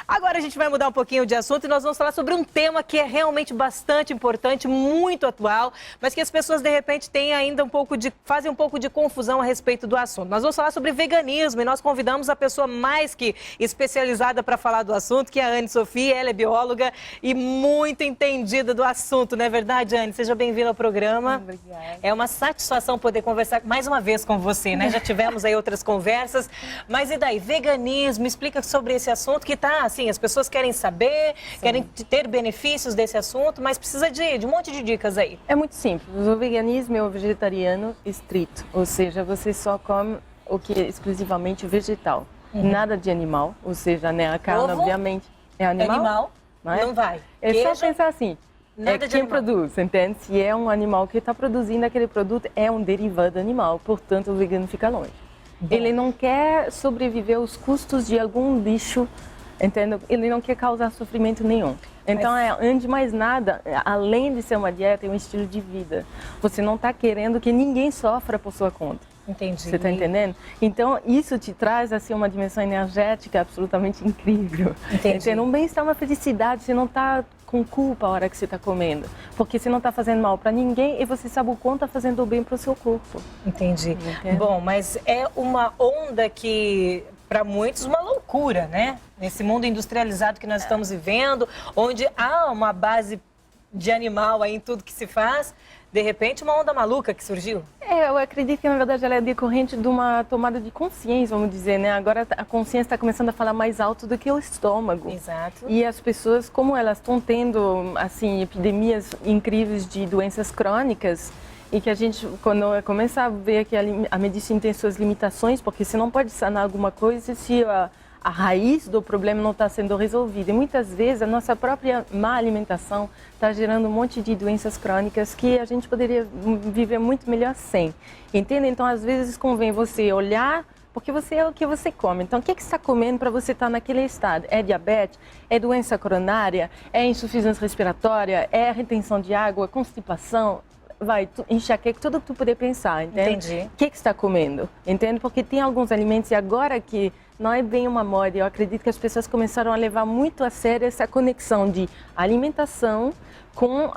Agora a gente vai mudar um pouquinho de assunto e nós vamos falar sobre um tema que é realmente bastante importante, muito atual, mas que as pessoas de repente têm ainda fazem um pouco de confusão a respeito do assunto. Nós vamos falar sobre veganismo e nós convidamos a pessoa mais que especializada para falar do assunto, que é a Anne Sofia. Ela é bióloga e muito entendida do assunto, não é verdade, Anne? Seja bem-vinda ao programa. Obrigada. É uma satisfação poder conversar mais uma vez com você, né? Já tivemos aí outras conversas, mas e daí? Veganismo, explica sobre esse assunto que tá, assim, as pessoas querem saber, querem ter benefícios desse assunto, mas precisa de um monte de dicas aí. É muito simples. O veganismo é o vegetariano estrito, ou seja, você só come o que é exclusivamente vegetal, nada de animal, ou seja, né, a carne, Ovo? obviamente, é animal. Não vai. É Queijo, só pensar assim, nada de quem animal. produz, entende? Se é um animal que está produzindo aquele produto, é um derivado animal, portanto o vegano fica longe. Ele não quer sobreviver aos custos de algum lixo, entende? Ele não quer causar sofrimento nenhum. Então, antes de mais nada, além de ser uma dieta, é um estilo de vida. Você não está querendo que ninguém sofra por sua conta. Entendi. Você está entendendo? Então, isso te traz assim, uma dimensão energética absolutamente incrível. Entendi. Um bem-estar, uma felicidade, você não está com culpa a hora que você está comendo. Porque você não está fazendo mal para ninguém e você sabe o quanto está fazendo bem para o seu corpo. Entendi. Entende? Bom, mas é uma onda que, para muitos, uma loucura, né? Nesse mundo industrializado que nós estamos vivendo, onde há uma base de animal aí em tudo que se faz, de repente uma onda maluca que surgiu. Eu acredito que, na verdade, ela é decorrente de uma tomada de consciência, vamos dizer, né? Agora a consciência está começando a falar mais alto do que o estômago. Exato. E as pessoas, como elas estão tendo, assim, epidemias incríveis de doenças crônicas, e que a gente, quando começa a ver que a medicina tem suas limitações, porque você não pode sanar alguma coisa se a raiz do problema não está sendo resolvida. E muitas vezes a nossa própria má alimentação está gerando um monte de doenças crônicas que a gente poderia viver muito melhor sem. Entende? Então, às vezes, convém você olhar, porque você é o que você come. Então, o que você está comendo para você estar naquele estado? É diabetes? É doença coronária? É insuficiência respiratória? É retenção de água? Constipação? Vai, enxaqueca, tudo que tu puder pensar, entende? Entendi. O que você está comendo, entende? Porque tem alguns alimentos, e agora que não é bem uma moda, eu acredito que as pessoas começaram a levar muito a sério essa conexão de alimentação com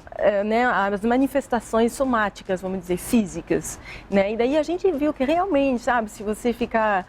né, as manifestações somáticas, vamos dizer, físicas, né? E daí a gente viu que realmente, sabe, se você ficar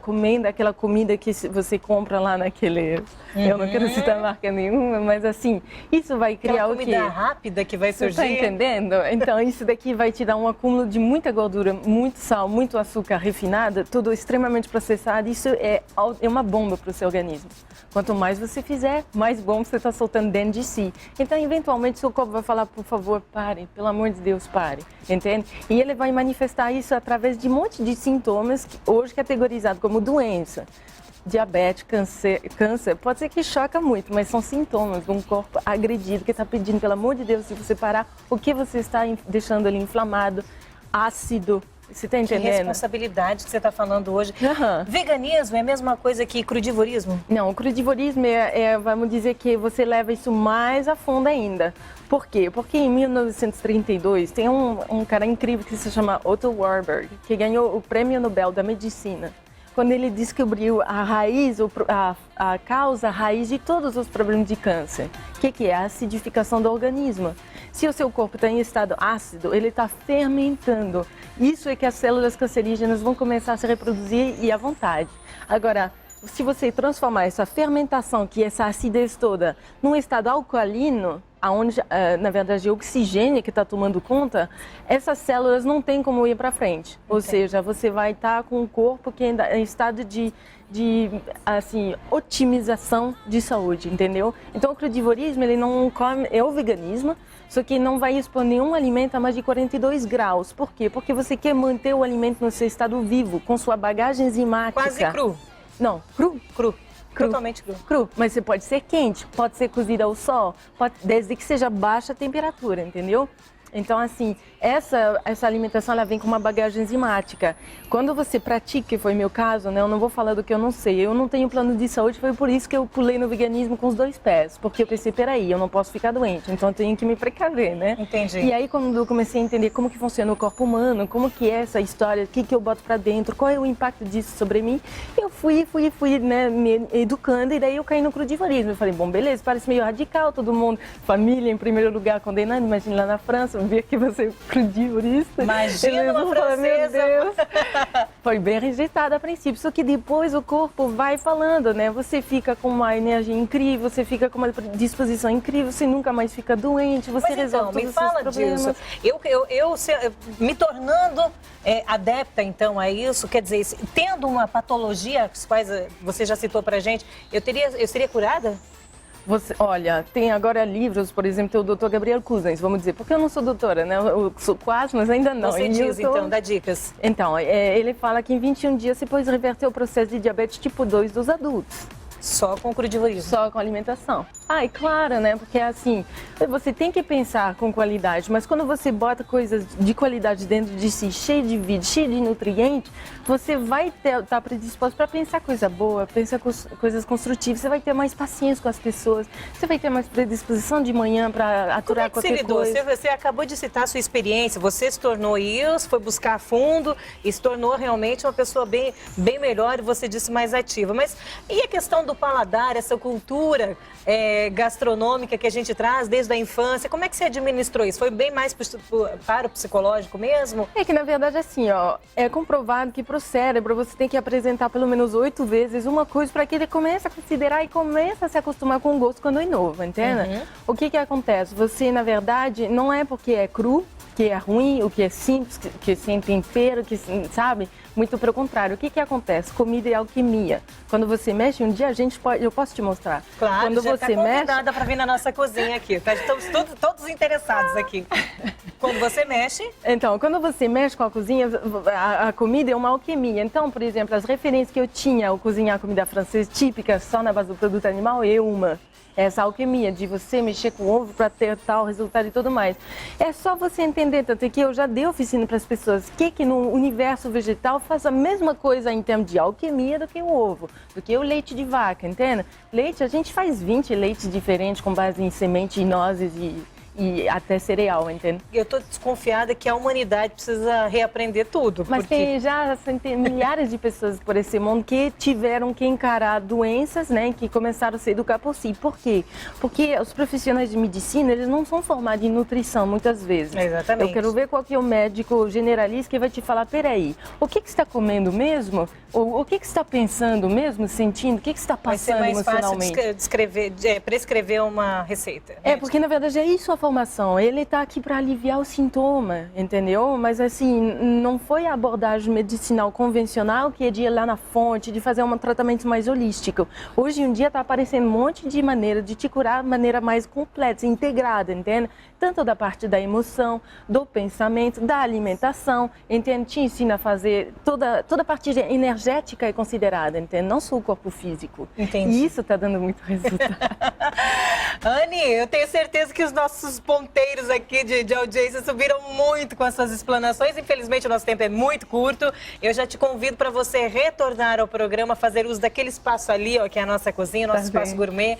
comendo aquela comida que você compra lá naquele... Eu não quero citar marca nenhuma, mas assim, isso vai criar o quê? Comida rápida que vai surgir. Você está entendendo? Então, isso daqui vai te dar um acúmulo de muita gordura, muito sal, muito açúcar refinado, tudo extremamente processado. Isso é uma bomba para o seu organismo. Quanto mais você fizer, mais bomba você está soltando dentro de si. Então, eventualmente, seu corpo vai falar, por favor, pare, pelo amor de Deus, pare. Entende? E ele vai manifestar isso através de um monte de sintomas, hoje categorizado como doença. Diabetes, câncer, pode ser que choca muito, mas são sintomas de um corpo agredido que está pedindo, pelo amor de Deus, se você parar, o que você está deixando ali inflamado, ácido. Você está entendendo? Que responsabilidade que você está falando hoje. Veganismo é a mesma coisa que crudivorismo? Não, o crudivorismo vamos dizer que você leva isso mais a fundo ainda. Por quê? Porque em 1932 tem um cara incrível que se chama Otto Warburg, que ganhou o Prêmio Nobel da Medicina, quando ele descobriu a raiz, a causa, a raiz de todos os problemas de câncer. O que é? A acidificação do organismo. Se o seu corpo está em estado ácido, ele está fermentando. Isso é que as células cancerígenas vão começar a se reproduzir e à vontade. Agora, se você transformar essa fermentação, que é essa acidez toda, num estado alcalino, onde, na verdade, o oxigênio que está tomando conta, essas células não têm como ir para frente. Ou seja, você vai estar com um corpo que ainda é em estado de assim, otimização de saúde, entendeu? Então, o crudivorismo, ele não come, é o veganismo, só que não vai expor nenhum alimento a mais de 42 graus. Por quê? Porque você quer manter o alimento no seu estado vivo, com sua bagagem enzimática. Quase cru. Não, cru. Totalmente cru. Cru, mas você pode ser quente, pode ser cozido ao sol, desde que seja baixa temperatura, entendeu? Então, assim, essa alimentação, ela vem com uma bagagem enzimática. Quando você pratica, que foi meu caso, né, eu não vou falar do que eu não sei. Eu não tenho plano de saúde, foi por isso que eu pulei no veganismo com os 2 pés. Porque eu pensei, peraí, eu não posso ficar doente, então eu tenho que me precaver, né? Entendi. E aí, quando eu comecei a entender como que funciona o corpo humano, como que é essa história, o que eu boto pra dentro, qual é o impacto disso sobre mim, eu fui, né, me educando, e daí eu caí no crudivorismo. Eu falei, bom, beleza, parece meio radical, todo mundo, família em primeiro lugar condenando, imagina lá na França, ver que você é crudivorista. Imagina uma francesa. Meu Deus. Foi bem rejeitado a princípio, só que depois o corpo vai falando, né? Você fica com uma energia incrível, você fica com uma disposição incrível, você nunca mais fica doente, você resolve todos os seus problemas. Disso. Eu me tornando adepta, então, a isso, quer dizer, tendo uma patologia, as quais você já citou pra gente, eu seria curada? Olha, tem agora livros, por exemplo, tem o Dr. Gabriel Cousens, vamos dizer, porque eu não sou doutora, né? Eu sou quase, mas ainda não. Você diz, então, dá dicas. Então, ele fala que em 21 dias você pode reverter o processo de diabetes tipo 2 dos adultos. Só com crudivorismo? Só com alimentação. E claro, né? Porque assim, você tem que pensar com qualidade, mas quando você bota coisas de qualidade dentro de si, cheio de vida, cheio de nutrientes, você vai estar predisposto para pensar coisa boa, pensar coisas construtivas, você vai ter mais paciência com as pessoas, você vai ter mais predisposição de manhã para aturar qualquer coisa. Você acabou de citar a sua experiência, você se tornou isso, foi buscar a fundo e se tornou realmente uma pessoa bem melhor, e você disse mais ativa. Mas e a questão do paladar, essa cultura gastronômica que a gente traz desde a infância, como é que você administrou isso? Foi bem mais para o psicológico mesmo? É que na verdade assim, é comprovado que para o cérebro você tem que apresentar pelo menos 8 vezes uma coisa para que ele comece a considerar e comece a se acostumar com o gosto quando é novo, entende? Uhum. O que acontece? Você na verdade não é porque é cru que é ruim, o que é simples, que sem tempero, que sabe? Muito pelo contrário. O que acontece? Comida é alquimia. Quando você mexe um dia, eu posso te mostrar. Claro, quando já você está convidada para vir na nossa cozinha aqui. Tá? Estamos todos interessados aqui. Quando você mexe... Então, quando você mexe com a cozinha, a comida é uma alquimia. Então, por exemplo, as referências que eu tinha ao cozinhar comida francesa típica só na base do produto animal é uma. Essa alquimia de você mexer com ovo para ter tal resultado e tudo mais. É só você entender, tanto que eu já dei oficina para as pessoas que no universo vegetal faz a mesma coisa em termos de alquimia do que o ovo, do que o leite de vaca, entende? Leite, a gente faz 20 leites diferentes com base em semente e nozes e até cereal, entende? Eu estou desconfiada que a humanidade precisa reaprender tudo. Mas tem milhares de pessoas por esse mundo que tiveram que encarar doenças, né, que começaram a se educar por si. Por quê? Porque os profissionais de medicina, eles não são formados em nutrição, muitas vezes. Exatamente. Eu quero ver qual que é o médico generalista que vai te falar, peraí, o que você está comendo mesmo? O que você está pensando mesmo, sentindo? O que você está passando emocionalmente? Vai ser mais fácil prescrever uma receita. Porque na verdade é isso a formação. Ele está aqui para aliviar o sintoma, entendeu? Mas assim, não foi a abordagem medicinal convencional que é de ir lá na fonte, de fazer um tratamento mais holístico. Hoje em dia está aparecendo um monte de maneira de te curar de maneira mais completa, integrada, entende? Tanto da parte da emoção, do pensamento, da alimentação, entende? Te ensina a fazer toda a parte energética é considerada, entende? Não só o corpo físico. Entendi. E isso está dando muito resultado. Anne, eu tenho certeza que os nossos ponteiros aqui de audiência subiram muito com as suas explanações. Infelizmente, o nosso tempo é muito curto. Eu já te convido para você retornar ao programa, fazer uso daquele espaço ali, que é a nossa cozinha, nosso espaço gourmet,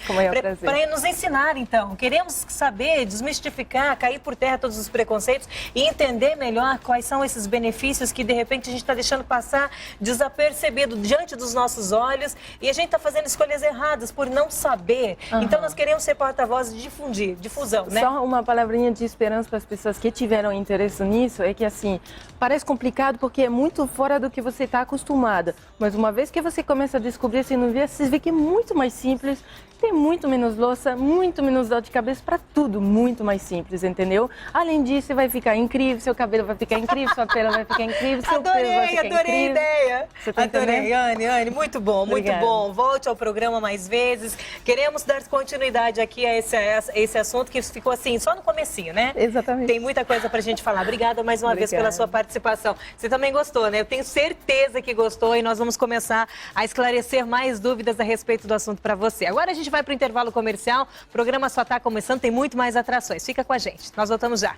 para nos ensinar, então. Queremos saber, desmistificar, cair por terra todos os preconceitos e entender melhor quais são esses benefícios que, de repente, a gente está deixando passar desapercebido diante dos nossos olhos e a gente está fazendo escolhas erradas por não saber. Então, nós queremos ser porta-voz de difusão, né? Só uma palavrinha de esperança para as pessoas que tiveram interesse nisso, é que assim, parece complicado porque é muito fora do que você está acostumada, mas uma vez que você começa a descobrir esse universo, você vê que é muito mais simples, tem muito menos louça, muito menos dor de cabeça, para tudo muito mais simples, entendeu? Além disso, você vai ficar incrível, seu cabelo vai ficar incrível, sua pele vai ficar incrível, seu peso vai ficar incrível. Adorei a ideia. Adorei, Anne, muito bom, Obrigada. muito bom. Volte ao programa mais vezes. Queremos dar continuidade aqui a esse assunto que ficou assim, só no comecinho, né? Exatamente. Tem muita coisa pra gente falar. Obrigada mais uma vez pela sua participação. Você também gostou, né? Eu tenho certeza que gostou e nós vamos começar a esclarecer mais dúvidas a respeito do assunto para você. Agora a gente vai para o intervalo comercial. O programa só está começando, tem muito mais atrações. Fica com a gente. Nós voltamos já.